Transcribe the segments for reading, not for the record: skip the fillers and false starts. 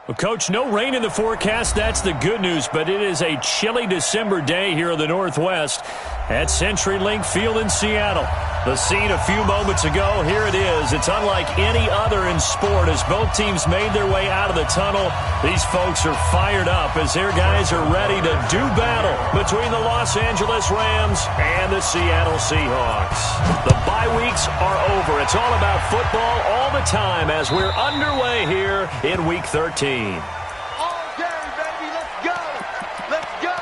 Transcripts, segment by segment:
Well, Coach, no rain in the forecast. That's the good news, but it is a chilly December day here in the Northwest at CenturyLink Field in Seattle. The scene a few moments ago, here it is. It's unlike any other in sport as both teams made their way out of the tunnel. These folks are fired up as their guys are ready to do battle between the Los Angeles Rams and the Seattle Seahawks. The bye weeks are over. It's all about football all the time as we're underway here in Week 13. All day, baby. Let's go. Let's go.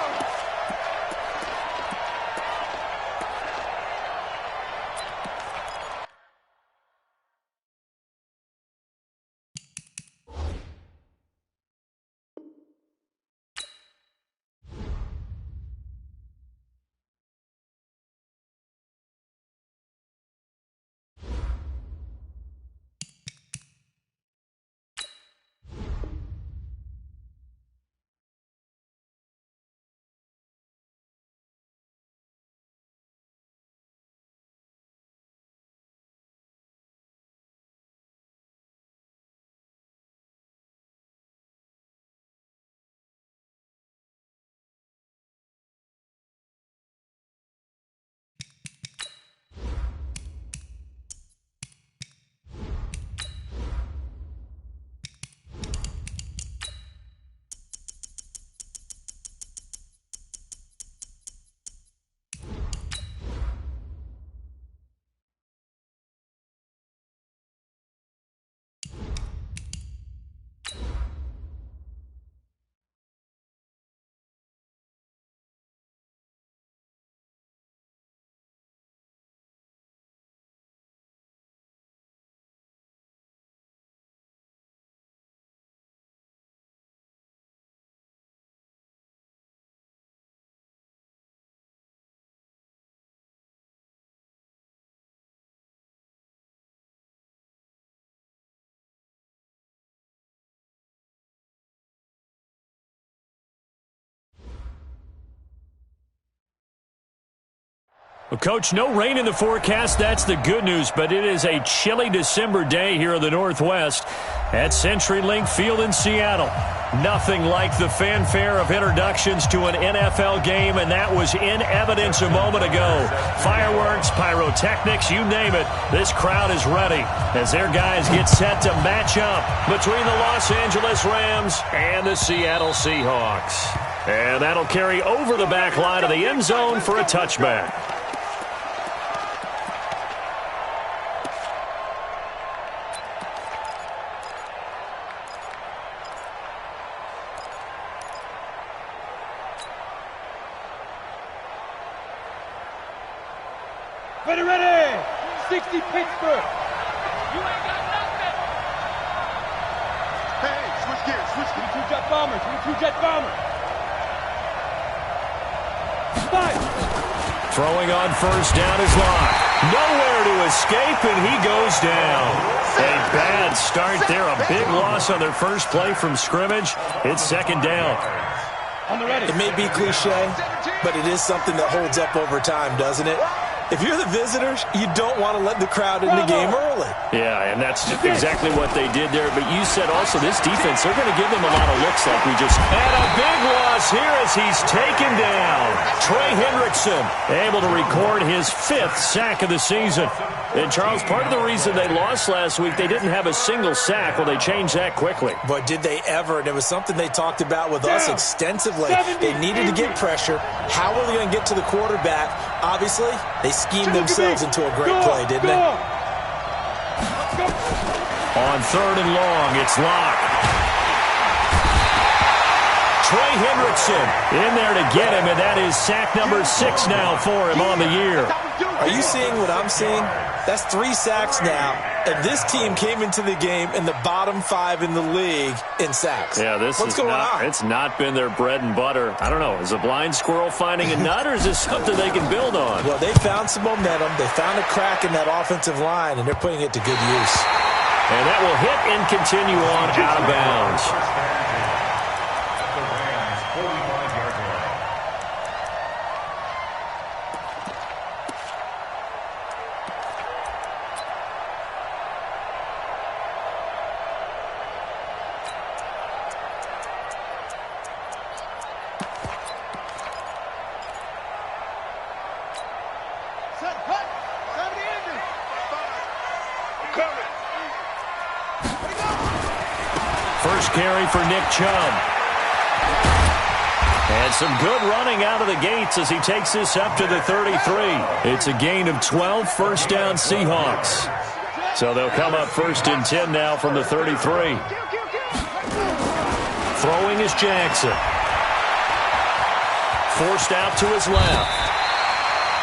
Well, Coach, no rain in the forecast. That's the good news, but it is a chilly December day here in the Northwest at CenturyLink Field in Seattle. Nothing like the fanfare of introductions to an NFL game, and that was in evidence a moment ago. Fireworks, pyrotechnics, you name it. This crowd is ready as their guys get set to match up between the Los Angeles Rams and the Seattle Seahawks. And that'll carry over the back line of the end zone for a touchback. Ready. 60 Pittsburgh. You ain't got nothing. Hey, switch gears. 22 jet bombers. 22 jet bombers. Five. Throwing on first down is Locke. Nowhere to escape, and he goes down. A bad start there. A big loss on their first play from scrimmage. It's second down. On the ready. It may be cliche, but it is something that holds up over time, doesn't it? If you're the visitors, you don't want to let the crowd in the game early. Yeah, and that's exactly what they did there. But you said also this defense, they're going to give them a lot of looks like we just had. A big loss here as he's taken down. Trey Hendrickson able to record his 5th sack of the season. And, Charles, part of the reason they lost last week, they didn't have a single sack. Well, they changed that quickly. But did they ever? And it was something they talked about with us extensively. They needed to get pressure. How were they going to get to the quarterback? Obviously, they schemed themselves into a great play, didn't they? On third and long, it's Locke. Trey Hendrickson in there to get him, and that is sack number 6 now for him on the year. Are you seeing what I'm seeing? That's 3 sacks now, and this team came into the game in the bottom 5 in the league in sacks. Yeah, What's going on? It's not been their bread and butter. I don't know. Is a blind squirrel finding a nut, or is this something they can build on? Well, they found some momentum. They found a crack in that offensive line, and they're putting it to good use. And that will hit and continue on out of bounds. First carry for Nick Chubb. And some good running out of the gates as he takes this up to the 33. It's a gain of 12, first down Seahawks. So they'll come up 1st and 10 now from the 33. Throwing is Jackson. Forced out to his left.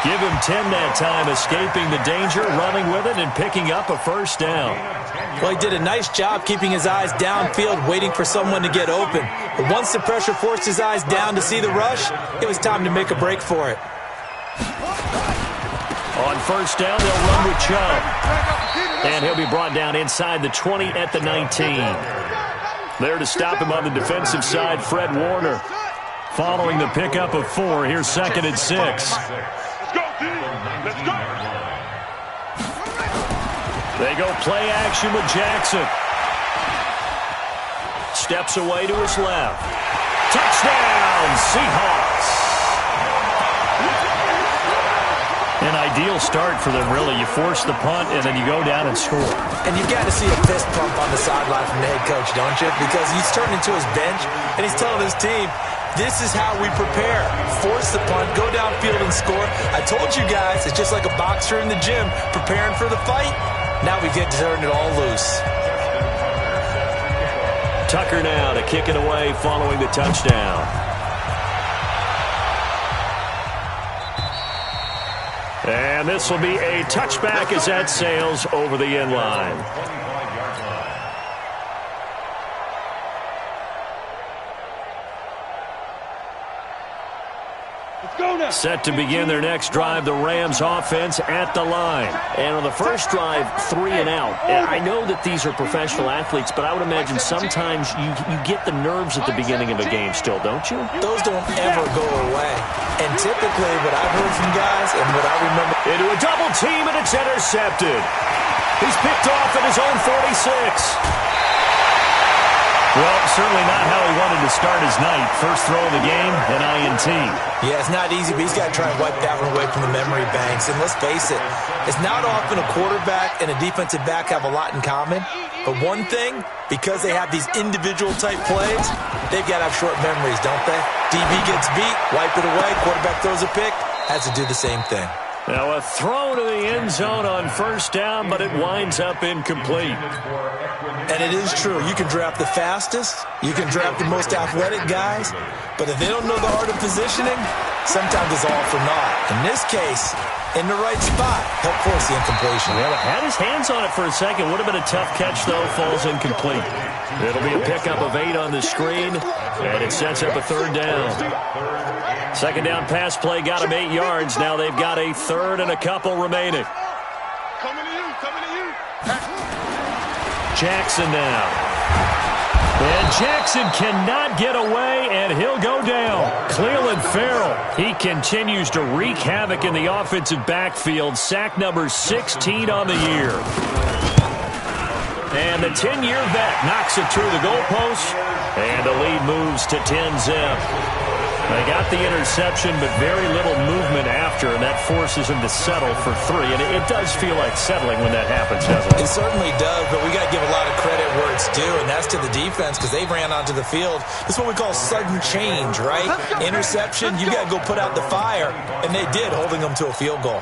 Give him 10 that time, escaping the danger, running with it, and picking up a first down. Well, he did a nice job keeping his eyes downfield, waiting for someone to get open. But once the pressure forced his eyes down to see the rush, it was time to make a break for it. On first down, they'll run with Chubb. And he'll be brought down inside the 20 at the 19. There to stop him on the defensive side, Fred Warner. Following the pickup of 4, here's 2nd and 6. They go play action with Jackson. Steps away to his left. Touchdown, Seahawks. An ideal start for them, really. You force the punt, and then you go down and score. And you've got to see a fist pump on the sideline from the head coach, don't you? Because he's turned into his bench, and he's telling his team, this is how we prepare. Force the punt, go downfield and score. I told you guys, it's just like a boxer in the gym preparing for the fight. Now we get to turn it all loose. Tucker now to kick it away following the touchdown. And this will be a touchback as that sails over the end line. Set to begin their next drive, the Rams offense at the line. And on the first drive, 3 and out. And I know that these are professional athletes, but I would imagine sometimes you get the nerves at the beginning of a game still, don't you? Those don't ever go away. And typically what I've heard from guys and what I remember... Into a double team, and it's intercepted. He's picked off at his own 46. Well, certainly not how he wanted to start his night. First throw of the game, an INT. Yeah, it's not easy, but he's got to try and wipe that one away from the memory banks. And let's face it, it's not often a quarterback and a defensive back have a lot in common. But one thing, because they have these individual-type plays, they've got to have short memories, don't they? DB gets beat, wipe it away, quarterback throws a pick, has to do the same thing. Now a throw to the end zone on first down, but it winds up incomplete. And it is true. You can draft the fastest. You can draft the most athletic guys. But if they don't know the art of positioning, sometimes it's all for naught. In this case, in the right spot, help force the incompletion. Well, had his hands on it for a second. Would have been a tough catch, though. Falls incomplete. It'll be a pickup of 8 on the screen, and it sets up a 3rd down. Second down pass play got him 8 yards. Now they've got a 3rd and a couple remaining. Coming to you, coming to you. Jackson now. And Jackson cannot get away, and he'll go down. Cleveland Farrell, he continues to wreak havoc in the offensive backfield. Sack number 16 on the year. And the 10-year vet knocks it through the goalpost, and the lead moves to 10-zip. They got the interception, but very little movement after, and that forces him to settle for 3. And it does feel like settling when that happens, doesn't it? It certainly does, but we got to give a lot of credit where it's due, and that's to the defense because they ran onto the field. This is what we call sudden change, right? Interception, you got to go put out the fire, and they did, holding them to a field goal.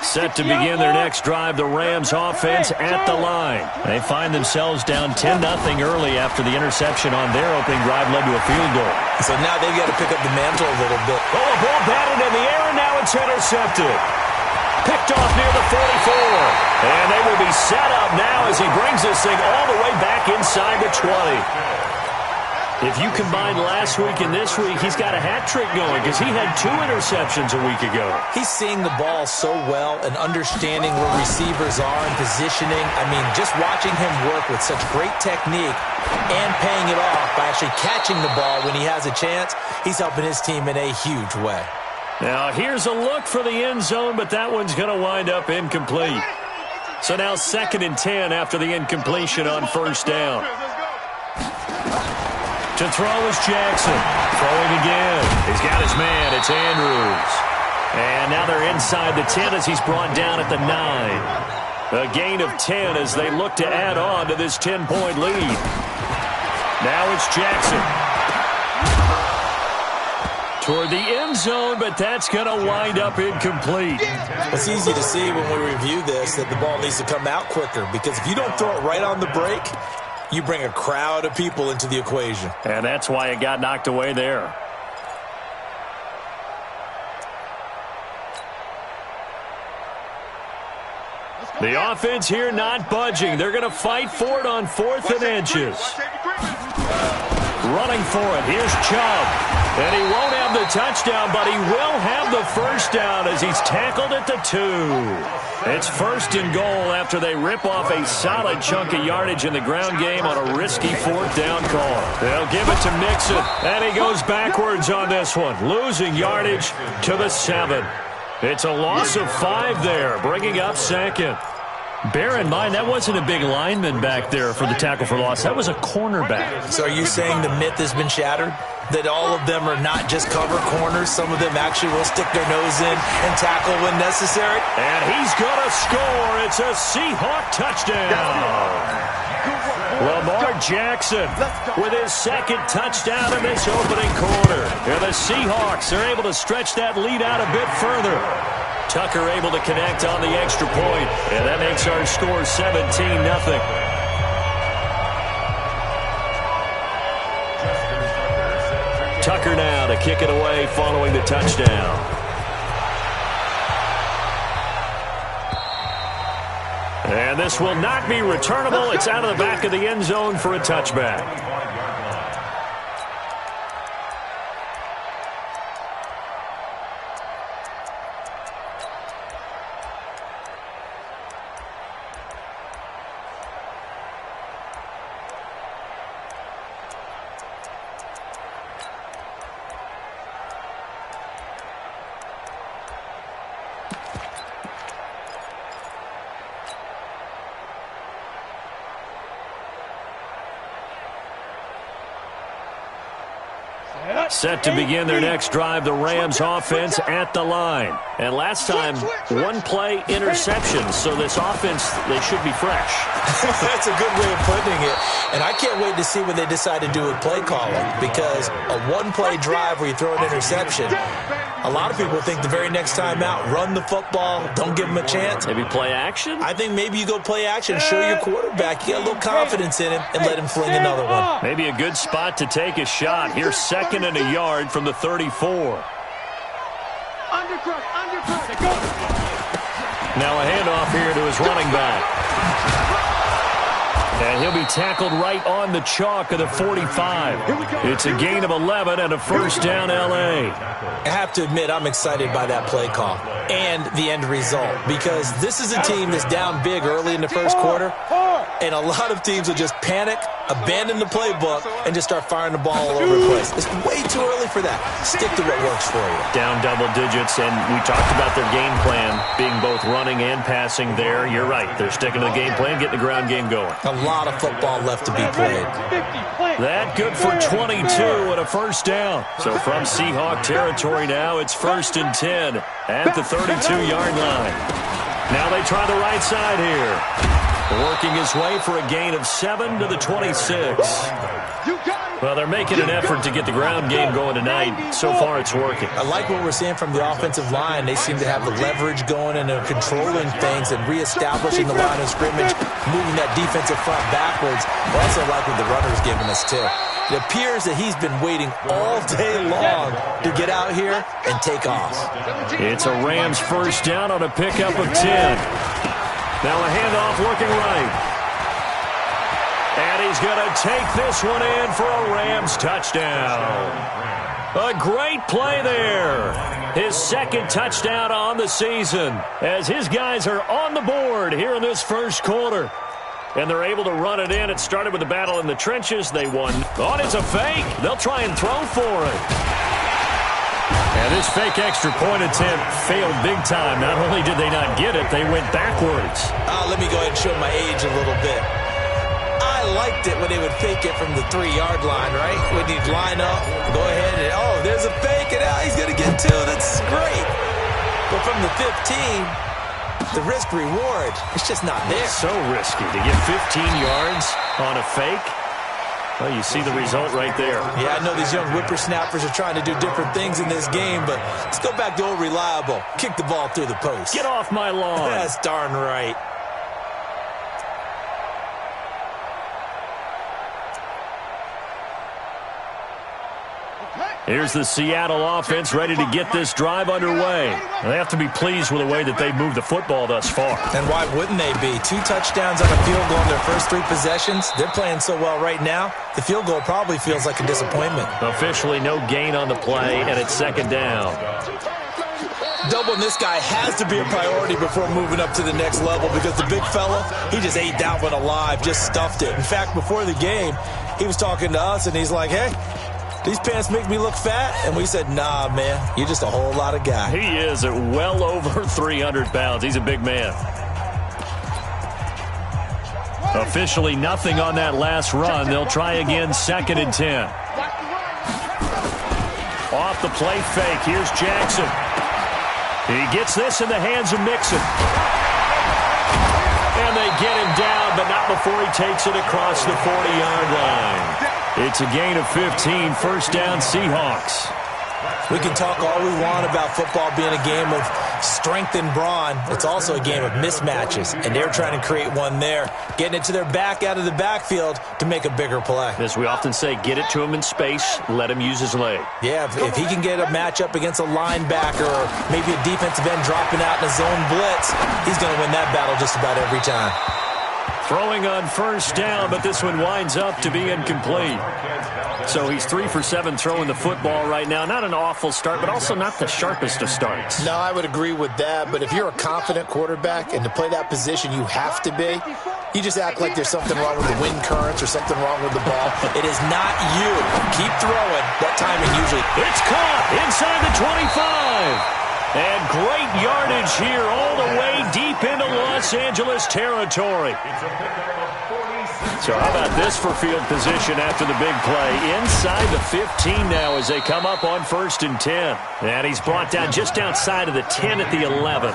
Set to begin their next drive, the Rams offense at the line. They find themselves down 10-0 early after the interception on their opening drive led to a field goal. So now they've got to pick up the mantle a little bit. Oh, a ball batted in the air, and now it's intercepted. Picked off near the 44. And they will be set up now as he brings this thing all the way back inside the 20. If you combine last week and this week, he's got a hat trick going because he had 2 interceptions a week ago. He's seeing the ball so well and understanding where receivers are and positioning. I mean, just watching him work with such great technique and paying it off by actually catching the ball when he has a chance, he's helping his team in a huge way. Now, here's a look for the end zone, but that one's going to wind up incomplete. So now 2nd and 10 after the incompletion on first down. To throw is Jackson. Throwing again. He's got his man. It's Andrews. And now they're inside the 10 as he's brought down at the 9. A gain of 10 as they look to add on to this 10-point lead. Now it's Jackson. Toward the end zone, but that's going to wind up incomplete. It's easy to see when we review this that the ball needs to come out quicker, because if you don't throw it right on the break, you bring a crowd of people into the equation. And that's why it got knocked away there. The offense here not budging. They're going to fight for it on 4th and inches. Running for it. Here's Chubb. And he won't have the touchdown, but he will have the first down as he's tackled at the 2. It's 1st and goal after they rip off a solid chunk of yardage in the ground game on a risky 4th down call. They'll give it to Mixon, and he goes backwards on this one, losing yardage to the 7. It's a loss of 5 there, bringing up 2nd. Bear in mind, that wasn't a big lineman back there for the tackle for loss. That was a cornerback. So are you saying the myth has been shattered? That all of them are not just cover corners? Some of them actually will stick their nose in and tackle when necessary? And he's going to score. It's a Seahawk touchdown. Lamar Jackson with his 2nd touchdown in this opening quarter. And the Seahawks are able to stretch that lead out a bit further. Tucker able to connect on the extra point, and that makes our score 17-0. Tucker now to kick it away following the touchdown. And this will not be returnable. It's out of the back of the end zone for a touchback. Set to begin their next drive, the Rams offense at the line. And last time, 1-play interception, so this offense, they should be fresh. That's a good way of putting it. And I can't wait to see what they decide to do with play calling, because a 1-play drive where you throw an interception, a lot of people think the very next time out, run the football, don't give them a chance. Maybe play action? I think maybe you go play action, show your quarterback, you get a little confidence in him, and let him fling another one. Maybe a good spot to take a shot. Here's 2nd and a yard from the 34. Now a handoff here to his running back. And he'll be tackled right on the chalk of the 45. It's a gain of 11 and a first down L.A. I have to admit, I'm excited by that play call and the end result, because this is a team that's down big early in the first quarter, and a lot of teams will just panic, abandon the playbook, and just start firing the ball all over the place. It's way too early for that. Stick to what works for you. Down double digits, and we talked about their game plan being both running and passing there. You're right. They're sticking to the game plan, getting the ground game going. A lot of football left to be played. That good for 22 and a first down. So from Seahawk territory now, it's 1st and 10 at the 32-yard line. Now they try the right side here. Working his way for a gain of 7 to the 26. Well, they're making an effort to get the ground game going tonight. So far, it's working. I like what we're seeing from the offensive line. They seem to have the leverage going, and they're controlling things and reestablishing the line of scrimmage, moving that defensive front backwards. I also like what the runner's giving us, too. It appears that he's been waiting all day long to get out here and take off. It's a Rams first down on a pickup of 10. Now a handoff looking right. And he's going to take this one in for a Rams touchdown. A great play there. His 2nd touchdown on the season as his guys are on the board here in this first quarter. And they're able to run it in. It started with a battle in the trenches. They won. Oh, it's a fake. They'll try and throw for it. And this fake extra point attempt failed big time. Not only did they not get it, they went backwards. Let me go ahead and show my age a little bit. I liked it when they would fake it from the 3-yard line, right? When you'd line up, go ahead and, oh, there's a fake, and he's going to get 2. That's great. But from the 15, the risk-reward, it's just not there. It's so risky to get 15 yards on a fake. Well, you see the result right there. Yeah, I know these young whippersnappers are trying to do different things in this game, but let's go back to old reliable. Kick the ball through the post. Get off my lawn. That's darn right. Here's the Seattle offense ready to get this drive underway. They have to be pleased with the way that they've moved the football thus far. And why wouldn't they be? 2 touchdowns on a field goal in their first 3 possessions. They're playing so well right now, the field goal probably feels like a disappointment. Officially no gain on the play, and it's second down. Doubling this guy has to be a priority before moving up to the next level because the big fella, he just ate that one alive, just stuffed it. In fact, before the game, he was talking to us, and he's like, hey, these pants make me look fat? And we said, nah, man, you're just a whole lot of guy. He is at well over 300 pounds. He's a big man. Officially nothing on that last run. They'll try again, 2nd and 10. Off the play fake. Here's Jackson. He gets this in the hands of Mixon. And they get him down, but not before he takes it across the 40-yard line. It's a gain of 15, first down Seahawks. We can talk all we want about football being a game of strength and brawn. It's also a game of mismatches, and they're trying to create one there, getting it to their back out of the backfield to make a bigger play. As we often say, get it to him in space, let him use his leg. Yeah, if he can get a matchup against a linebacker or maybe a defensive end dropping out in a zone blitz, he's going to win that battle just about every time. Throwing on first down, but this one winds up to be incomplete. So he's 3 for 7 throwing the football right now. Not an awful start, but also not the sharpest of starts. No, I would agree with that. But if you're a confident quarterback and to play that position you have to be, you just act like there's something wrong with the wind currents or something wrong with the ball. It is not you. Keep throwing. That timing usually. It's caught inside the 25. And great yardage here all the way deep into Los Angeles territory. So how about this for field position after the big play? Inside the 15 now as they come up on 1st and 10. And he's brought down just outside of the 10 at the 11.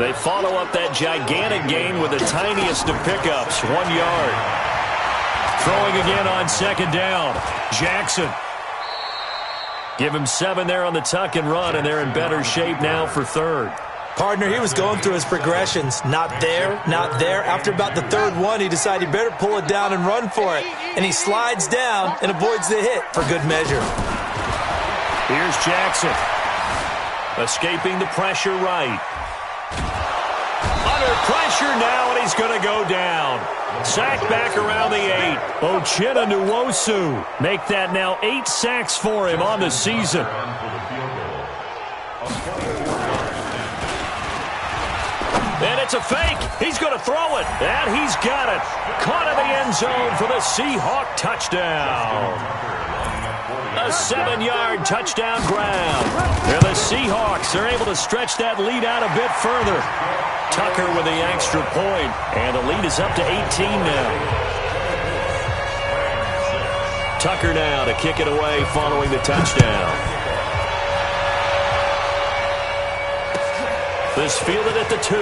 They follow up that gigantic gain with the tiniest of pickups, 1 yard. Throwing again on 2nd down. Jackson. Give him 7 there on the tuck and run, and they're in better shape now for 3rd. Partner, he was going through his progressions. Not there, not there. After about the 3rd one, he decided he better pull it down and run for it. And he slides down and avoids the hit for good measure. Here's Jackson. Escaping the pressure right. Under pressure now, and he's going to go down. Sacked back around the 8. Uchenna Nwosu make that now 8 sacks for him on the season. And it's a fake. He's going to throw it. And he's got it. Caught in the end zone for the Seahawk touchdown. A 7-yard touchdown grab. And the Seahawks are able to stretch that lead out a bit further. Tucker with the extra point, and the lead is up to 18 now. Tucker now to kick it away following the touchdown. This fielded at the 2.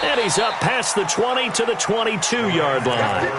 And he's up past the 20 to the 22-yard line.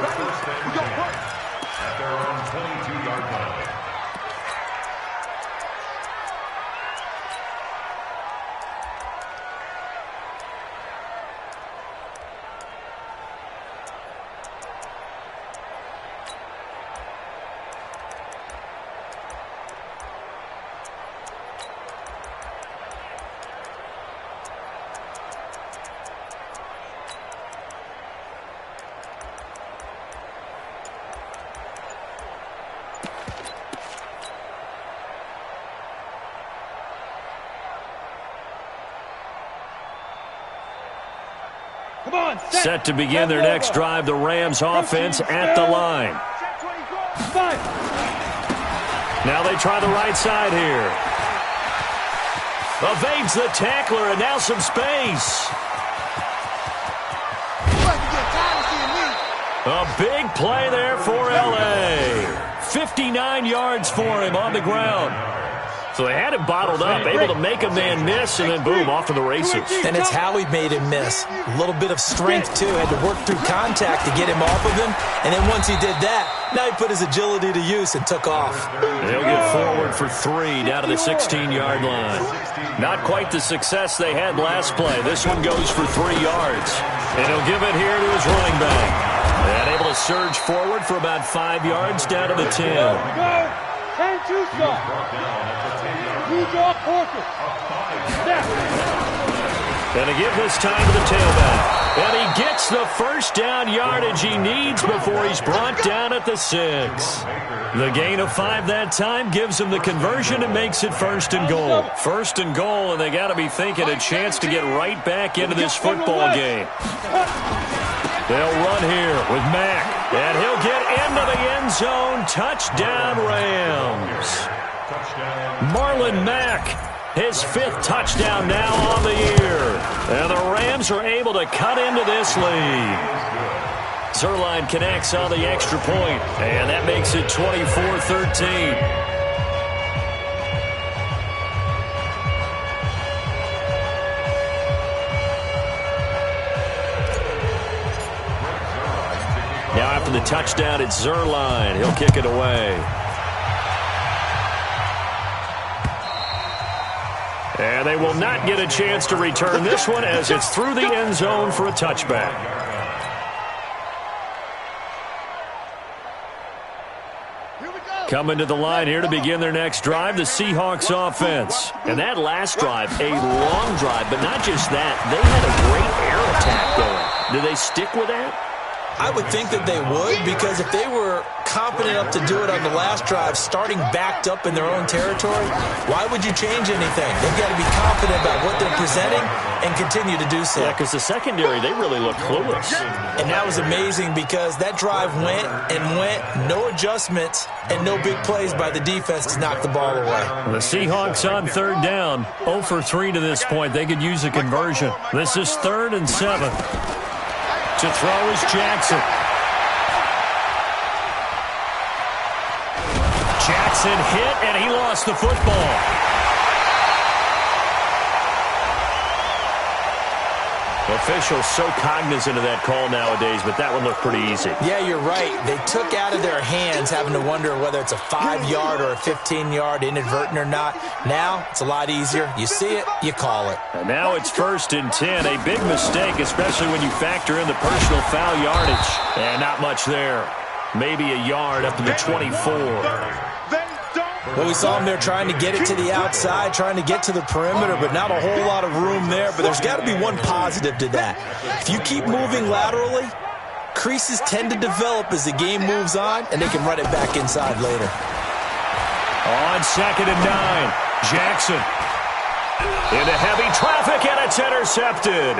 Set to begin their next drive, the Rams offense at the line. Now they try the right side here. Evades the tackler, and now some space. A big play there for L.A. 59 yards for him on the ground. So they had him bottled up, able to make a man miss, and then boom, off to the races. And it's how he made him miss. A little bit of strength, too. Had to work through contact to get him off of him. And then once he did that, now he put his agility to use and took off. They'll get forward for 3 down to the 16-yard line. Not quite the success they had last play. This one goes for 3 yards. And he'll give it here to his running back. And able to surge forward for about 5 yards down to the 10. Go. 10-2 stop. You draw quarter. Step. And to give this time to the tailback. And he gets the first down yardage he needs before he's brought down at the 6. The gain of 5 that time gives him the conversion and makes it 1st and goal. 1st and goal, and they got to be thinking a chance to get right back into this football game. They'll run here with Mack, and he'll get into the end zone. Touchdown, Rams. Marlon Mack, his 5th touchdown now on the year. And the Rams are able to cut into this lead. Zerline connects on the extra point, and that makes it 24-13. Now after the touchdown, it's Zerline. He'll kick it away. And they will not get a chance to return this one as it's through the end zone for a touchback. Coming to the line here to begin their next drive, the Seahawks offense. And that last drive, a long drive, but not just that. They had a great air attack going. Do they stick with that? I would think that they would, because if they were confident enough to do it on the last drive, starting backed up in their own territory, why would you change anything? They've got to be confident about what they're presenting and continue to do so. Yeah, because the secondary, they really look clueless. And that was amazing because that drive went and went, no adjustments and no big plays by the defense to knock the ball away. The Seahawks on 3rd down, 0 for 3 to this point. They could use a conversion. This is 3rd and 7. To throw is Jackson. Jackson hit, and he lost the football. Officials so cognizant of that call nowadays, but that one looked pretty easy. Yeah, you're right. They took out of their hands having to wonder whether it's a 5-yard or a 15-yard, inadvertent or not. Now, it's a lot easier. You see it, you call it. And now it's 1st and 10. A big mistake, especially when you factor in the personal foul yardage. And not much there. Maybe a yard up to the 24. Well, we saw him there trying to get it to the outside, trying to get to the perimeter, but not a whole lot of room there. But there's got to be one positive to that. If you keep moving laterally, creases tend to develop as the game moves on, and they can run it back inside later. On 2nd and 9, Jackson into heavy traffic, and it's intercepted.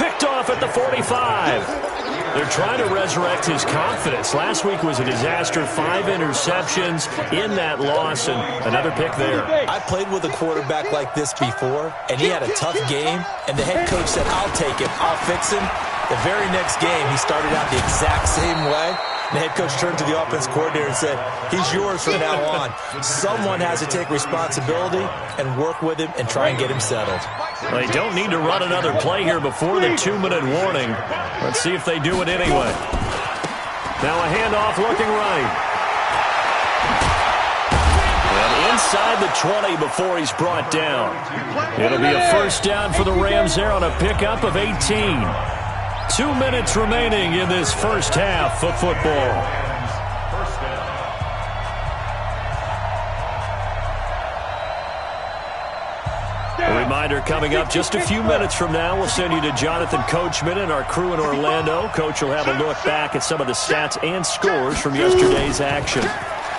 Picked off at the 45. They're trying to resurrect his confidence. Last week was a disaster. 5 interceptions in that loss, and another pick there. I played with a quarterback like this before, and he had a tough game, and the head coach said, I'll take him, I'll fix him. The very next game, he started out the exact same way. The head coach turned to the offense coordinator and said, he's yours from now on. Someone has to take responsibility and work with him and try and get him settled. They don't need to run another play here before the 2-minute warning. Let's see if they do it anyway. Now a handoff looking right. And inside the 20 before he's brought down. It'll be a 1st down for the Rams there on a pickup of 18. 2 minutes remaining in this first half of football. A reminder coming up just a few minutes from now, we'll send you to Jonathan Coachman and our crew in Orlando. Coach will have a look back at some of the stats and scores from yesterday's action.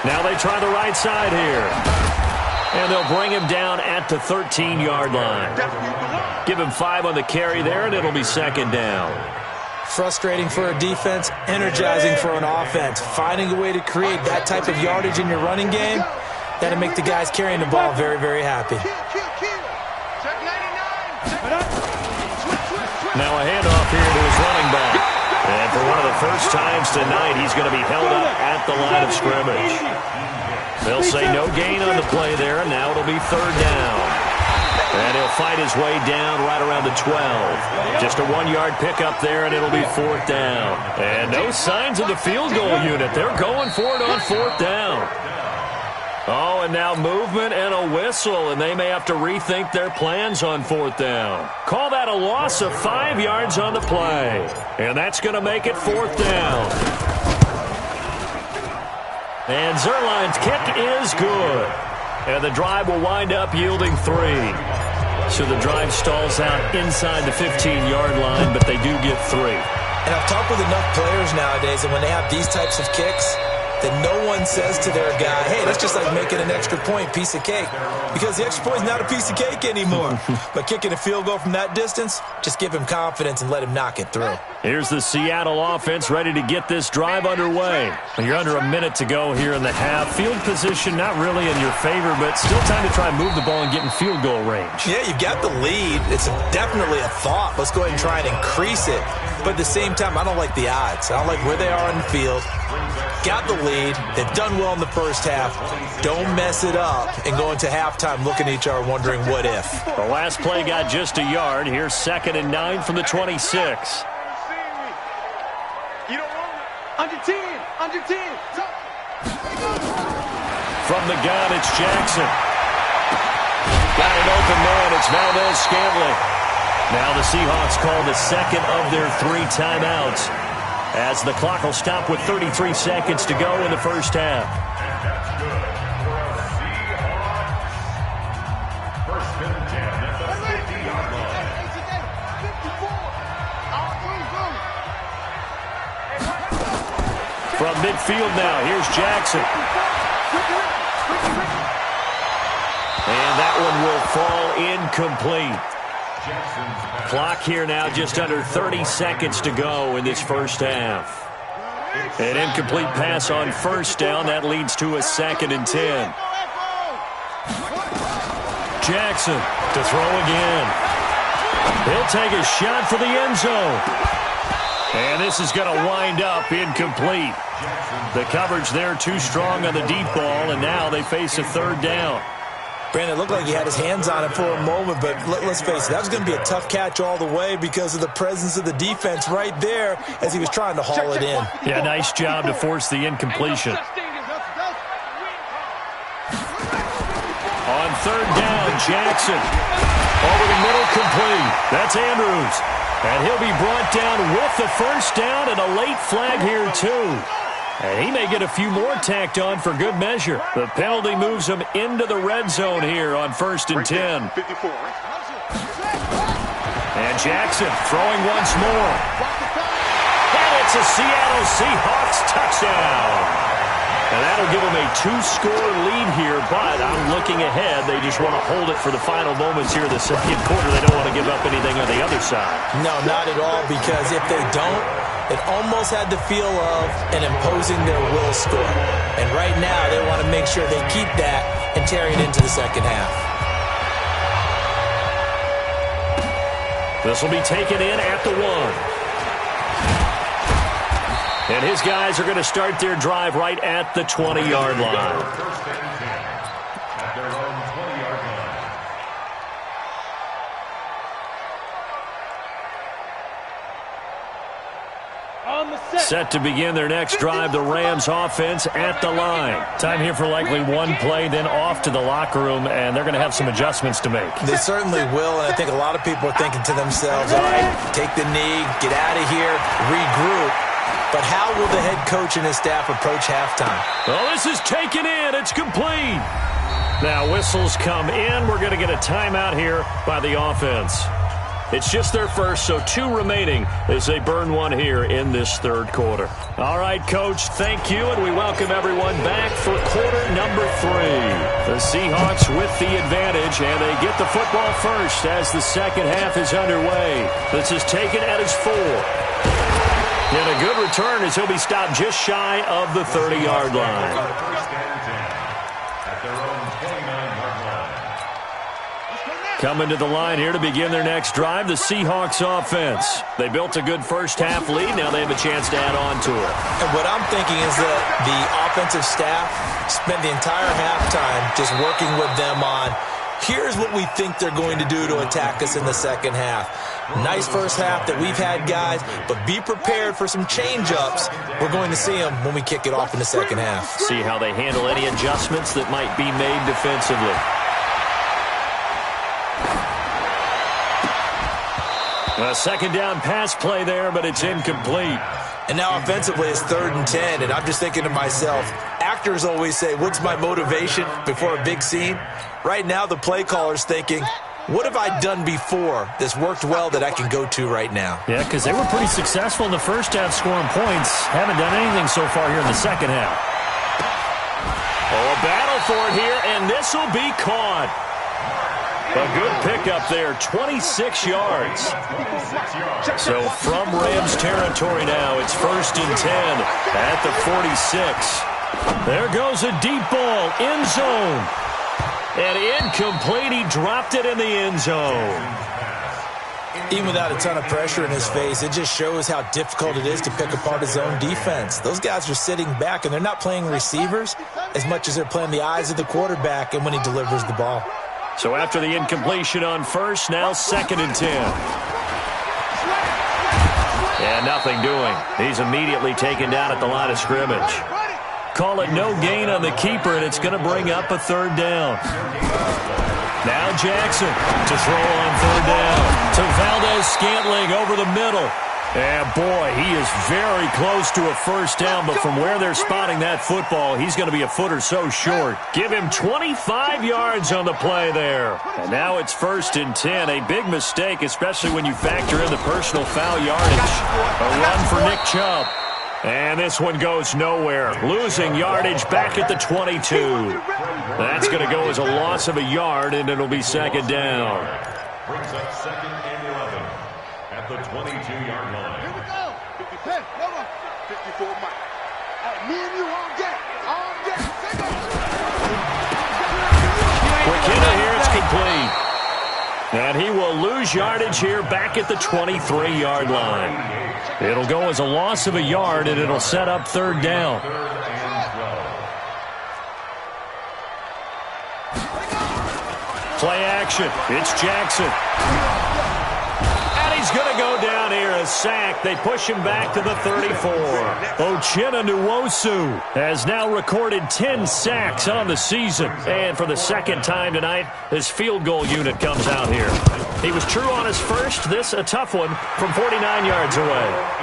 Now they try the right side here. And they'll bring him down at the 13-yard line. Give him 5 on the carry there, and it'll be 2nd down. Frustrating for a defense, energizing for an offense. Finding a way to create that type of yardage in your running game, that'll make the guys carrying the ball very, very happy. Now a handoff here to his running back. And for one of the first times tonight he's going to be held up at the line of scrimmage. They'll say no gain on the play there, and now it'll be third down. And he'll fight his way down right around the 12. Just a 1-yard pickup there, and it'll be fourth down. And no signs of the field goal unit. They're going for it on fourth down. Oh, and now movement and a whistle, and they may have to rethink their plans on fourth down. Call that a loss of 5 yards on the play. And that's going to make it fourth down. And Zerline's kick is good. And the drive will wind up yielding 3. So the drive stalls out inside the 15-yard line, but they do get 3. And I've talked with enough players nowadays, and when they have these types of kicks, that no one says to their guy, hey, that's just like making an extra point, piece of cake. Because the extra point is not a piece of cake anymore. But kicking a field goal from that distance, just give him confidence and let him knock it through. Here's the Seattle offense ready to get this drive underway. You're under a minute to go here in the half. Field position not really in your favor, but still time to try and move the ball and get in field goal range. Yeah, you've got the lead. It's definitely a thought. Let's go ahead and try and increase it. But at the same time, I don't like the odds. I don't like where they are on the field. Got the lead. They've done well in the first half. Don't mess it up and go into halftime looking at each other wondering what if. The last play got just a yard. Here's 2nd and 9 from the 26. Under 10. From the gun, it's Jackson. Got an open man. It's Valdez-Scantling. Now the Seahawks call the second of their 3 timeouts, as the clock will stop with 33 seconds to go in the first half. From midfield now, here's Jackson. And that one will fall incomplete. Clock here now just under 30 seconds to go in this first half. An incomplete pass on first down. That leads to a 2nd and 10. Jackson to throw again. He'll take a shot for the end zone. And this is going to wind up incomplete. The coverage there too strong on the deep ball, and now they face a third down. Brandon, it looked like he had his hands on it for a moment, but let's face it, that was going to be a tough catch all the way because of the presence of the defense right there as he was trying to haul it in. Yeah, nice job to force the incompletion. On third down, Jackson. Over the middle, complete. That's Andrews. And he'll be brought down with the first down and a late flag here, too. And he may get a few more tacked on for good measure. The penalty moves him into the red zone here on 1st and 10. 54. And Jackson throwing once more. And it's a Seattle Seahawks touchdown. And that'll give them a 2-score lead here, but I'm looking ahead. They just want to hold it for the final moments here in the second quarter. They don't want to give up anything on the other side. No, not at all, because if they don't, it almost had the feel of an imposing their will score. And right now, they want to make sure they keep that and carry it into the second half. This will be taken in at the 1. And his guys are going to start their drive right at the 20-yard line. Set to begin their next drive, the Rams offense at the line. Time here for likely one play, then off to the locker room, and they're going to have some adjustments to make. They certainly will, and I think a lot of people are thinking to themselves, all right, take the knee, get out of here, regroup. But how will the head coach and his staff approach halftime? Well, this is taken in. It's complete. Now whistles come in. We're going to get a timeout here by the offense. It's just their first, so 2 remaining as they burn one here in this third quarter. All right, Coach, thank you, and we welcome everyone back for quarter number 3. The Seahawks with the advantage, and they get the football first as the second half is underway. This is taken at his 4. And a good return as he'll be stopped just shy of the 30-yard line. Coming to the line here to begin their next drive, the Seahawks offense. They built a good first-half lead. Now they have a chance to add on to it. And what I'm thinking is that the offensive staff spent the entire halftime just working with them on, here's what we think they're going to do to attack us in the second half. Nice first half that we've had, guys, but be prepared for some change-ups. We're going to see them when we kick it off in the second half. See how they handle any adjustments that might be made defensively. A second down pass play there, but it's incomplete. And now offensively it's 3rd and 10, and I'm just thinking to myself, actors always say, what's my motivation before a big scene? Right now the play caller's thinking, what have I done before that's worked well that I can go to right now? Yeah, because they were pretty successful in the first half scoring points. Haven't done anything so far here in the second half. Oh, a battle for it here, and this will be caught. A good pickup there, 26 yards. So from Rams territory now, it's 1st and 10 at the 46. There goes a deep ball, end zone. And incomplete, he dropped it in the end zone. Even without a ton of pressure in his face, it just shows how difficult it is to pick apart his own defense. Those guys are sitting back, and they're not playing receivers as much as they're playing the eyes of the quarterback and when he delivers the ball. So after the incompletion on first, now 2nd and 10. And nothing doing. He's immediately taken down at the line of scrimmage. Call it no gain on the keeper, and it's going to bring up a 3rd down. Now Jackson to throw on 3rd down to Valdez-Scantling over the middle. And boy, he is very close to a first down, but from where they're spotting that football, he's going to be a foot or so short. Give him 25 yards on the play there. And now it's 1st and 10. A big mistake, especially when you factor in the personal foul yardage. A run for Nick Chubb. And this one goes nowhere. Losing yardage back at the 22. That's going to go as a loss of a yard, and it'll be 2nd down. Brings up 2nd and 11 at the 22-yard line. Here we go. 50, hold on. 54, Mike. Me and you on deck. On deck. Quick hitter here, it's complete. And he will lose yardage here back at the 23-yard line. It'll go as a loss of a yard, and it'll set up 3rd down. Play action. It's Jackson. And he's going to go down here, a sack. They push him back to the 34. Uchenna Nwosu has now recorded 10 sacks on the season. And for the 2nd time tonight, his field goal unit comes out here. He was true on his first. This a tough one from 49 yards away.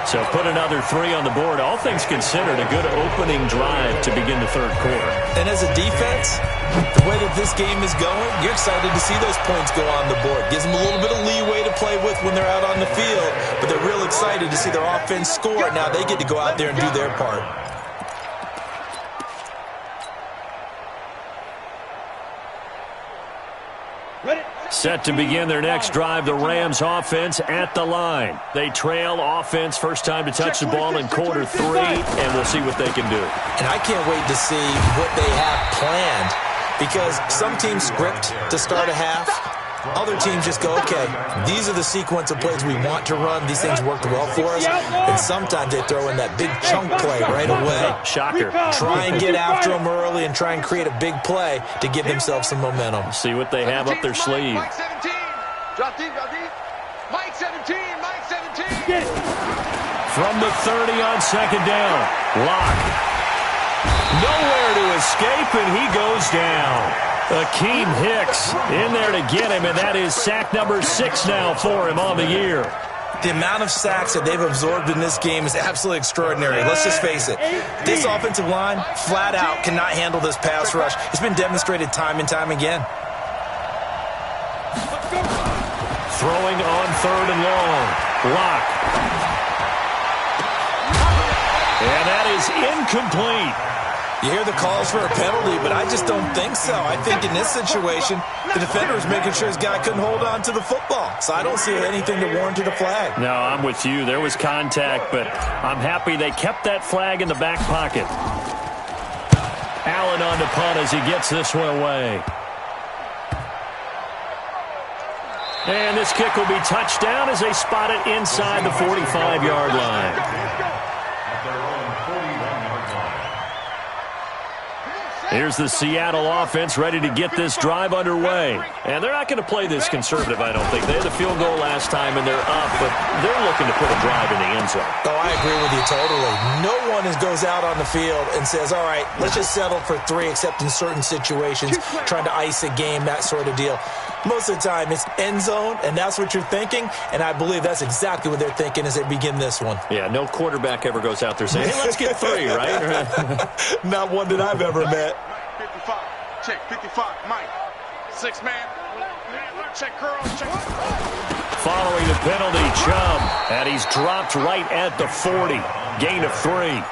So put another 3 on the board. All things considered, a good opening drive to begin the 3rd quarter. And as a defense, the way that this game is going, you're excited to see those points go on the board. Gives them a little bit of leeway to play with when they're out on the field, but they're real excited to see their offense score. Now they get to go out there and do their part. Set to begin their next drive, the Rams offense at the line. They trail offense, first time to touch the ball in quarter 3, and we'll see what they can do. And I can't wait to see what they have planned, because some teams script to start a half. Other teams just go, okay, these are the sequence of plays we want to run. These things worked well for us. And sometimes they throw in that big chunk play right away. Shocker. Try and get after them early and try and create a big play to give themselves some momentum. See what they have up their sleeve. Mike 17. Drop deep, drop deep. Mike 17, Mike 17. Get it. From the 30 on 2nd down. Lock. Nowhere to escape, and he goes down. Akeem Hicks in there to get him, and that is sack number 6 now for him on the year. The amount of sacks that they've absorbed in this game is absolutely extraordinary. Let's just face it. This offensive line, flat out, cannot handle this pass rush. It's been demonstrated time and time again. Throwing on 3rd and long. Lock. And that is incomplete. You hear the calls for a penalty, but I just don't think so. I think in this situation, the defender was making sure his guy couldn't hold on to the football. So I don't see anything that warranted a flag. No, I'm with you. There was contact, but I'm happy they kept that flag in the back pocket. Allen on to punt as he gets this one away. And this kick will be touched down as they spot it inside the 45-yard line. At their own 41-yard line. Here's the Seattle offense ready to get this drive underway. And they're not going to play this conservative, I don't think. They had the field goal last time, and they're up, but they're looking to put a drive in the end zone. Oh, I agree with you totally. No one goes out on the field and says, all right, let's just settle for 3, except in certain situations, trying to ice a game, that sort of deal. Most of the time, it's end zone, and that's what you're thinking, and I believe that's exactly what they're thinking as they begin this one. Yeah, no quarterback ever goes out there saying, hey, let's get 3, right? Not one that I've ever met. 55. Check. 55. Mike. 6-man. Check, girl. Check. Following the penalty, Chubb, and he's dropped right at the 40. Gain of 3.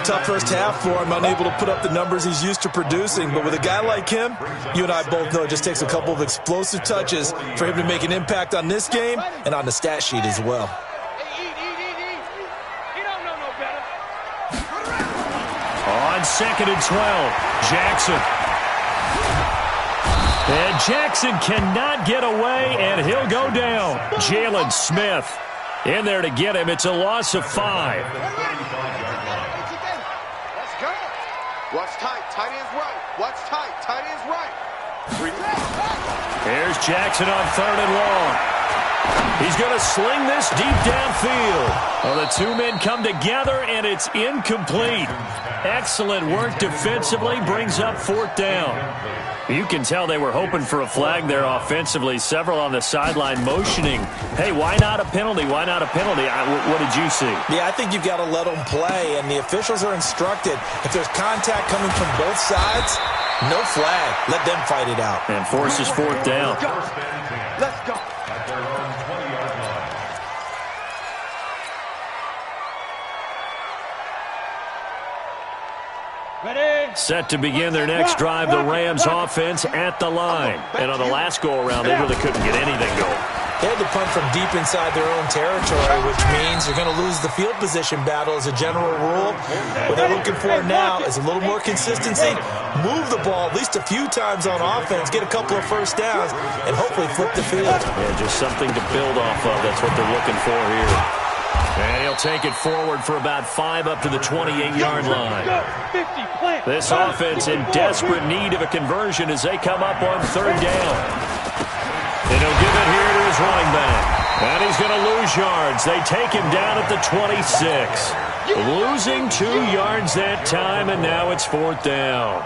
Tough first half for him, unable to put up the numbers he's used to producing. But with a guy like him, you and I both know it just takes a couple of explosive touches for him to make an impact on this game and on the stat sheet as well. On 2nd and 12, Jackson. And Jackson cannot get away, and he'll go down. Jalen Smith in there to get him. It's a loss of 5. Watch tight. Tight end's right. Watch tight. Tight end's right. 3. Here's Jackson on 3rd and long. He's going to sling this deep downfield. Well, the two men come together, and it's incomplete. Excellent work defensively, brings up 4th down. You can tell they were hoping for a flag there offensively. Several on the sideline motioning, hey, why not a penalty? Why not a penalty? What did you see? Yeah, I think you've got to let them play, and the officials are instructed. If there's contact coming from both sides, no flag. Let them fight it out. And forces 4th down. Let's go. At their own 20-yard line. Set to begin their next drive, the Rams offense at the line. And on the last go-around, they really couldn't get anything going. They had to punt from deep inside their own territory, which means you're going to lose the field position battle as a general rule. What they're looking for now is a little more consistency, move the ball at least a few times on offense, get a couple of first downs, and hopefully flip the field. Yeah, just something to build off of. That's what they're looking for here. And he'll take it forward for about 5 up to the 28-yard line. This offense in desperate need of a conversion as they come up on 3rd down. And he'll give it here to his running back. And he's going to lose yards. They take him down at the 26. Losing 2 yards that time, and now it's 4th down.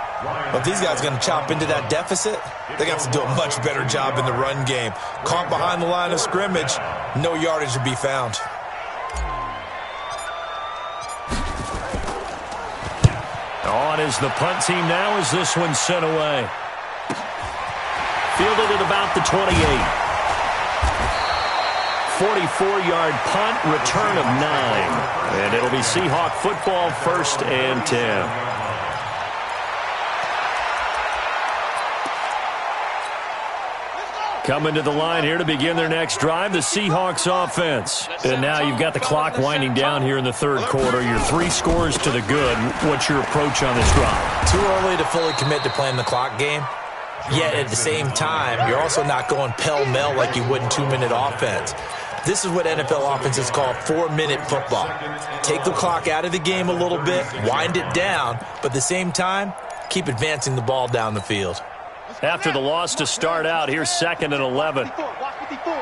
But these guys are going to chop into that deficit. They're going to have to do a much better job in the run game. Caught behind the line of scrimmage, no yardage to be found. On is the punt team now as this one's sent away. Fielded at about the 28. 44-yard punt, return of 9. And it'll be Seahawk football, 1st and 10. Coming to the line here to begin their next drive, the Seahawks offense. And now you've got the clock winding down here in the 3rd quarter. Your 3 scores to the good. What's your approach on this drive? Too early to fully commit to playing the clock game. Yet at the same time, you're also not going pell-mell like you would in 2-minute offense. This is what NFL offenses call 4-minute football. Take the clock out of the game a little bit, wind it down, but at the same time, keep advancing the ball down the field. After the loss to start out, here's 2nd and 11. Watch 54.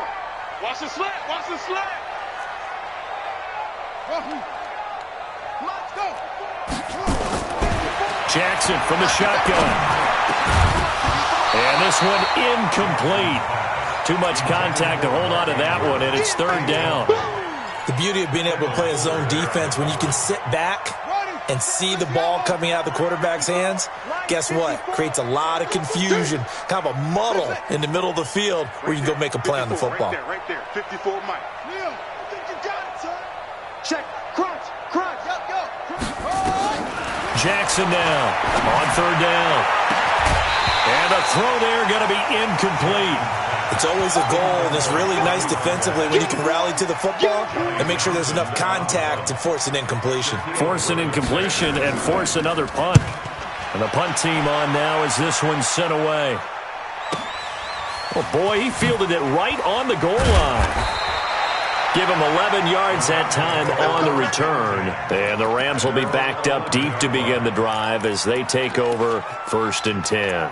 Watch the slant. Watch the slant. Let's go. Jackson from the shotgun. And this one incomplete. Too much contact to hold on to that one, and it's 3rd down. The beauty of being able to play a zone defense, when you can sit back and see the ball coming out of the quarterback's hands, guess what? Creates a lot of confusion, kind of a muddle in the middle of the field where you can go make a play on the football. Right there. 54 Mike. Neil, I think you got it, son. Check. Crunch. Yep, go. Jackson now on 3rd down. And the throw there going to be incomplete. It's always a goal, and it's really nice defensively when you can rally to the football and make sure there's enough contact to force an incompletion. Force an incompletion and force another punt. And the punt team on now as this one's sent away. Oh, boy, he fielded it right on the goal line. Give him 11 yards that time on the return. And the Rams will be backed up deep to begin the drive as they take over 1st and 10.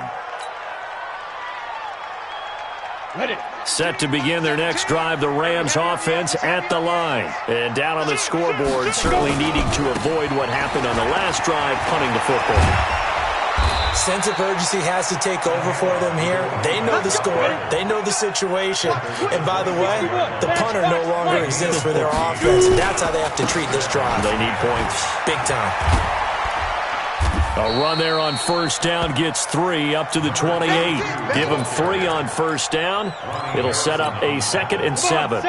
Ready. Set to begin their next drive, the Rams offense at the line. And down on the scoreboard, certainly needing to avoid what happened on the last drive, punting the football. Sense of urgency has to take over for them here. They know the score. They know the situation. And by the way, the punter no longer exists for their offense. That's how they have to treat this drive. They need points. Big time. A run there on 1st down gets 3 up to the 28. Give them 3 on 1st down. It'll set up a 2nd and 7.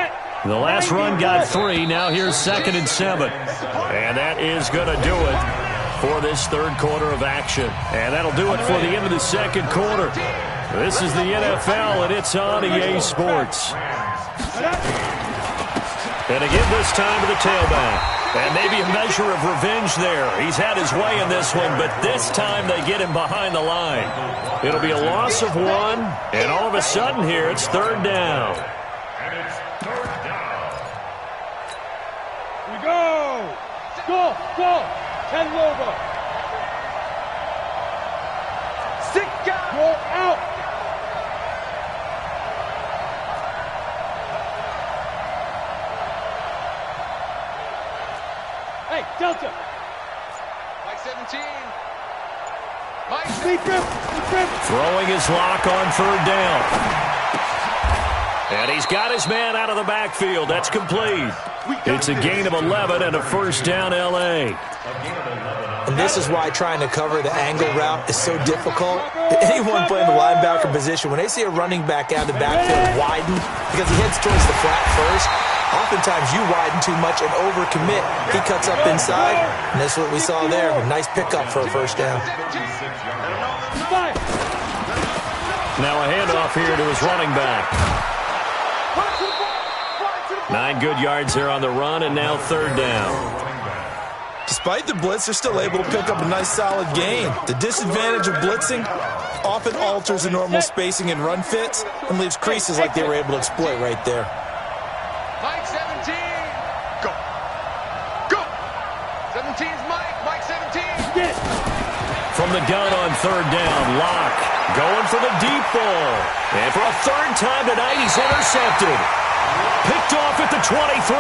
The last run got 3. Now here's 2nd and 7. And that is going to do it for this 3rd quarter of action. And that'll do it for the end of the 2nd quarter. This is the NFL, and it's on EA Sports. And again this time to the tailback. And maybe a measure of revenge there. He's had his way in this one, but this time they get him behind the line. It'll be a loss of 1, and all of a sudden here it's 3rd down. And it's 3rd down. We go. Go. 10 over. 6 out. Go out. Hey, Delta. Mike 17. Mike 17. Throwing his lock on 3rd down. And he's got his man out of the backfield. That's complete. It's a gain of 11 and a 1st down L.A. And this is why trying to cover the angle route is so difficult. Anyone playing the linebacker position, when they see a running back out of the backfield widen, because he heads towards the flat first, oftentimes you widen too much and overcommit. He cuts up inside, and that's what we saw there. A nice pickup for a 1st down. Now a handoff here to his running back. 9 good yards there on the run, and now 3rd down. Despite the blitz, they're still able to pick up a nice solid gain. The disadvantage of blitzing often alters the normal spacing and run fits and leaves creases like they were able to exploit right there. Mike 17. Go. 17's Mike 17. From the gun on 3rd down, Locke going for the deep ball. And for a 3rd time tonight, he's intercepted. Picked off at the 23.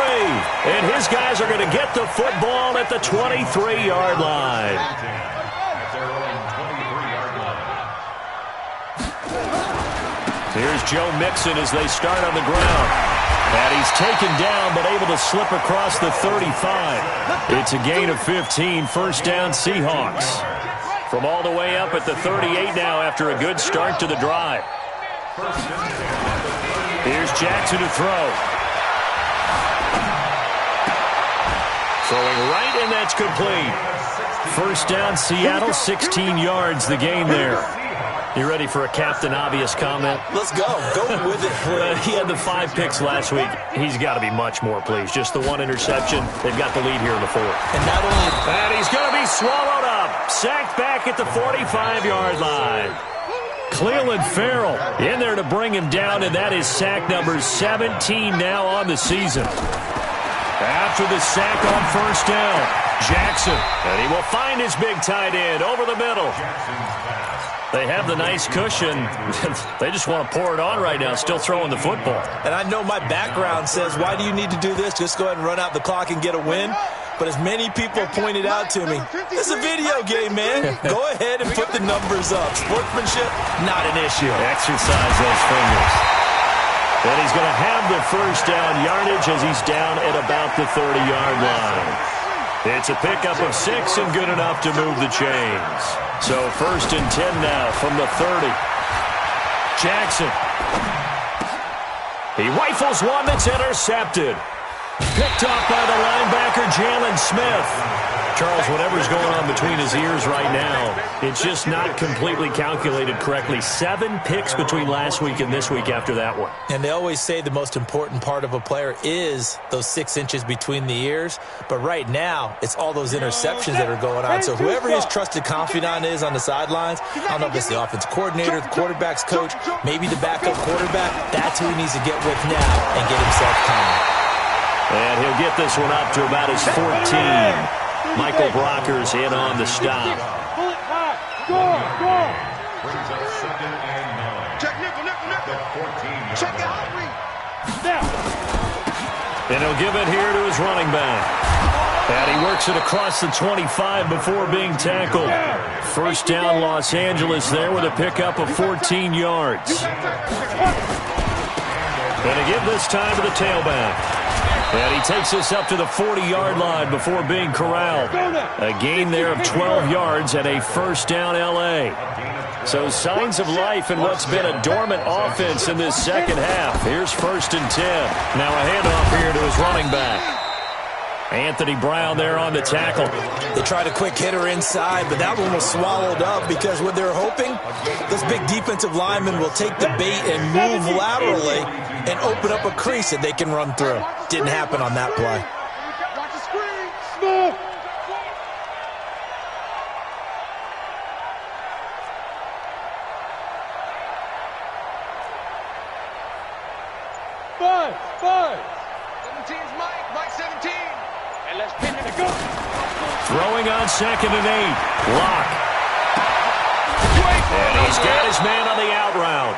And his guys are going to get the football at the 23-yard line. Here's Joe Mixon as they start on the ground. And he's taken down but able to slip across the 35. It's a gain of 15, 1st down Seahawks. From all the way up at the 38 now after a good start to the drive. Here's Jackson to throw. Throwing right, and that's complete. 1st down Seattle, 16 yards the gain there. You ready for a Captain Obvious comment? Let's go. Go with it. He had the 5 picks last week. He's got to be much more pleased. Just the 1 interception. They've got the lead here in the 4th. And not only that, he's going to be swallowed up. Sacked back at the 45-yard line. Cleveland Farrell in there to bring him down, and that is sack number 17 now on the season. After the sack on 1st down, Jackson, and he will find his big tight end over the middle. They have the nice cushion. They just want to pour it on right now, still throwing the football. And I know my background says, why do you need to do this? Just go ahead and run out the clock and get a win. But as many people pointed out to me, it's a video game, man. Go ahead and put the numbers up. Sportsmanship, not an issue. Exercise those fingers. And he's going to have the 1st down yardage as he's down at about the 30-yard line. It's a pickup of 6 and good enough to move the chains. So 1st and 10 now from the 30. Jackson. He rifles one that's intercepted. Picked off by the linebacker, Jalen Smith. Charles, whatever's going on between his ears right now, it's just not completely calculated correctly. 7 picks between last week and this week after that one. And they always say the most important part of a player is those 6 inches between the ears. But right now, it's all those interceptions that are going on. So whoever his trusted confidant is on the sidelines, I don't know if it's the offensive coordinator, the quarterback's coach, maybe the backup quarterback, that's who he needs to get with now and get himself calm. And he'll get this one up to about his 14. Michael Brockers in on the stop. Go. Brings up 2nd and 9. Check nickel. The 14-yard Check it out. And he'll give it here to his running back. And he works it across the 25 before being tackled. First down, Los Angeles there with a pickup of 14 yards. And to give this time to the tailback. And he takes us up to the 40-yard line before being corralled. A gain there of 12 yards and a first down L.A. So signs of life in what's been a dormant offense in this second half. Here's 1st and 10. Now a handoff here to his running back. Anthony Brown there on the tackle. They tried a quick hitter inside, but that one was swallowed up because what they're hoping, this big defensive lineman will take the bait and move laterally and open up a crease that they can run through. Didn't happen on that play. Watch the screen. Smooth. Five. 17's Mike 17. And let's pin it to go. Throwing on 2nd and 8. Lock. And he's got his man on the out route.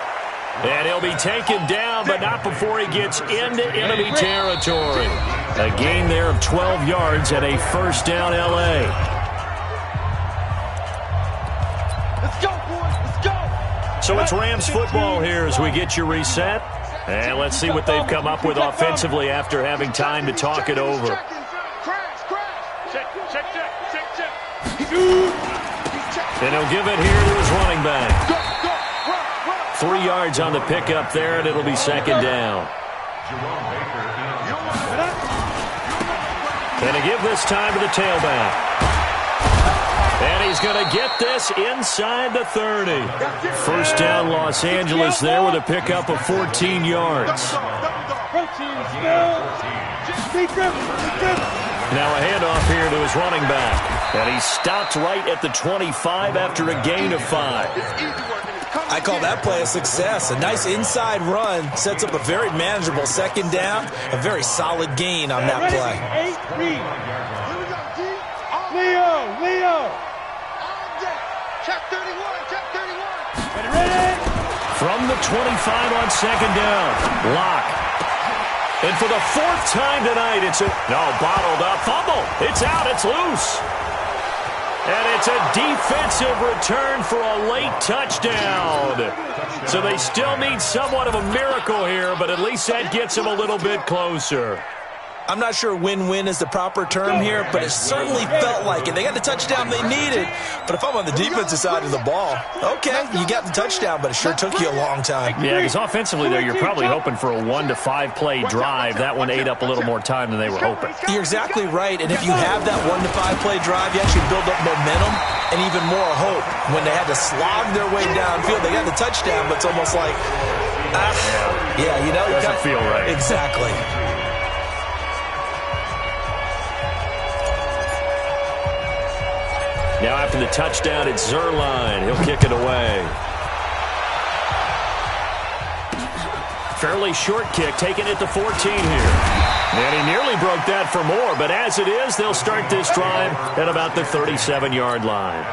And he'll be taken down, but not before he gets into enemy territory. A gain there of 12 yards and a first down L.A. Let's go, boys. Let's go. So it's Rams football here as we get you reset. And let's see what they've come up with offensively after having time to talk it over. And he'll give it here to his running back. 3 yards on the pickup there, and it'll be 2nd down. And to give this time to the tailback. And he's going to get this inside the 30. First down, Los Angeles there with a pickup of 14 yards. Now a handoff here to his running back. And he stopped right at the 25 after a gain of 5. I call that play a success. A nice inside run sets up a very manageable 2nd down. A very solid gain on that play. Leo. Check 31. From the 25 on 2nd down. Lock. And for the 4th time tonight, bottled up. Fumble. It's out. It's loose. And it's a defensive return for a late touchdown. So they still need somewhat of a miracle here, but at least that gets them a little bit closer. I'm not sure win-win is the proper term here, but it certainly felt like it. They got the touchdown they needed, but if I'm on the defensive side of the ball, okay, you got the touchdown, but it sure took you a long time. Yeah, because offensively there, you're probably hoping for a 1 to 5 play drive. That one ate up a little more time than they were hoping. You're exactly right, and if you have that 1 to 5 play drive, you actually build up momentum and even more hope. When they had to slog their way downfield, they got the touchdown, but it's almost like, doesn't feel right. Exactly. Now after the touchdown, it's Zerline. He'll kick it away. Fairly short kick, taking it to 14 here. And he nearly broke that for more, but as it is, they'll start this drive at about the 37-yard line.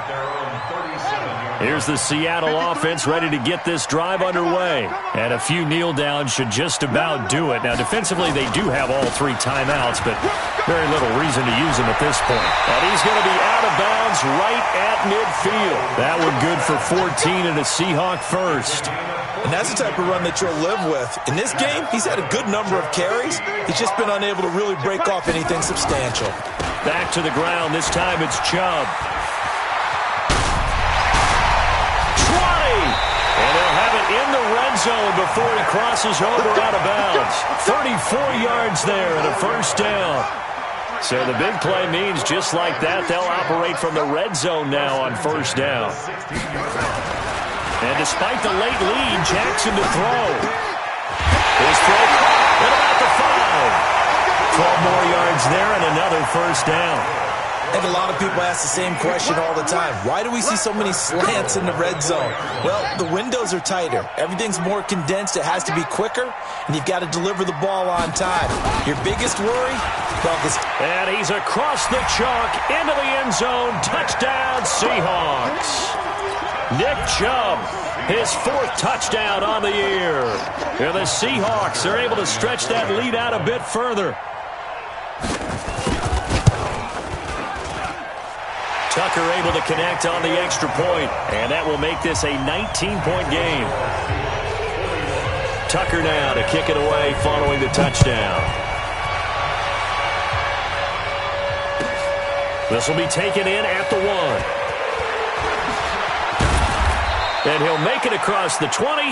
Here's the Seattle offense ready to get this drive underway. And a few kneel downs should just about do it. Now, defensively, they do have all 3 timeouts, but very little reason to use them at this point. And he's going to be out of bounds right at midfield. That one good for 14 and a Seahawk first. And that's the type of run that you'll live with. In this game, he's had a good number of carries. He's just been unable to really break off anything substantial. Back to the ground. This time it's Chubb. And he'll have it in the red zone before he crosses over out of bounds. 34 yards there and a first down. So the big play means just like that, they'll operate from the red zone now on first down. And despite the late lead, Jackson to throw. His throw at about the 5. 12 more yards there and another first down. I think a lot of people ask the same question all the time. Why do we see so many slants in the red zone? Well, the windows are tighter. Everything's more condensed. It has to be quicker, and you've got to deliver the ball on time. Your biggest worry? Well, and he's across the chalk into the end zone. Touchdown, Seahawks. Nick Chubb, his 4th touchdown on the year. And the Seahawks are able to stretch that lead out a bit further. Tucker able to connect on the extra point, and that will make this a 19-point game. Tucker now to kick it away following the touchdown. This will be taken in at the 1. And he'll make it across the 20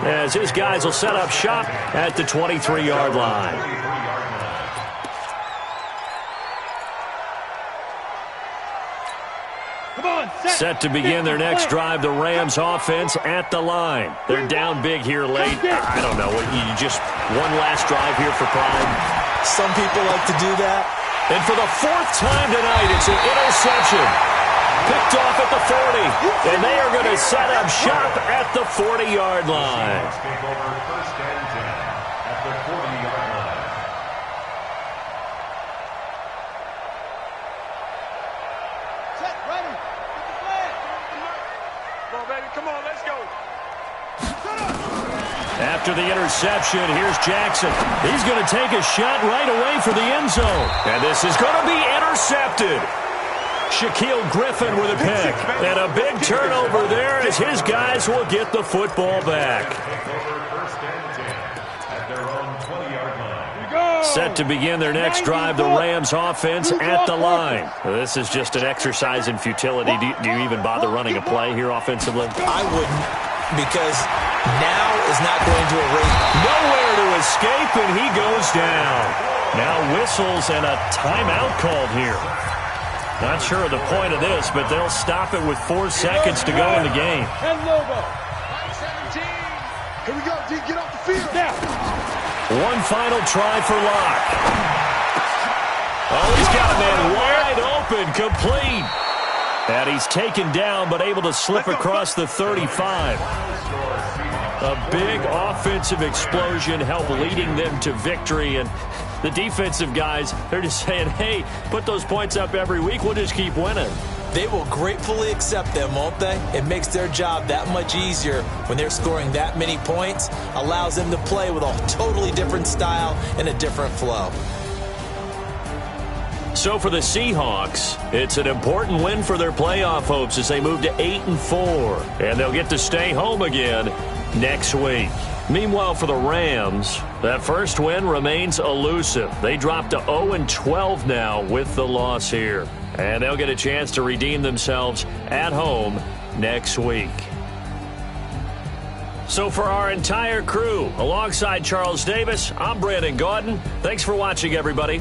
as his guys will set up shop at the 23-yard line. Set to begin their next drive, the Rams offense at the line. They're down big here late. I don't know. You just one last drive here for pride. Some people like to do that. And for the 4th time tonight, it's an interception. Picked off at the 40. And they are going to set up shop at the 40-yard line. First and 10 at the 40-yard line. Set, ready. Get the flag. Come on, baby. Come on, let's go. After the interception, here's Jackson. He's going to take a shot right away for the end zone. And this is going to be intercepted. Shaquille Griffin with a pick. And a big turnover there as his guys will get the football back. Set to begin their next drive, the Rams offense at the line. This is just an exercise in futility. Do you even bother running a play here offensively? I wouldn't, because now is not going to erase. Nowhere to escape, and he goes down. Now whistles and a timeout called here. Not sure of the point of this, but they'll stop it with 4 seconds to go in the game. Here we go, D. Get off the field. Now. One final try for Locke. Oh, he's got a man wide open, complete. And he's taken down, but able to slip across the 35. A big offensive explosion helped leading them to victory. And the defensive guys, they're just saying, hey, put those points up every week. We'll just keep winning. They will gratefully accept them, won't they? It makes their job that much easier when they're scoring that many points. Allows them to play with a totally different style and a different flow. So for the Seahawks, it's an important win for their playoff hopes as they move to 8-4. And they'll get to stay home again next week. Meanwhile, for the Rams, that first win remains elusive. They drop to 0-12 now with the loss here. And they'll get a chance to redeem themselves at home next week. So for our entire crew, alongside Charles Davis, I'm Brandon Gaudin. Thanks for watching, everybody.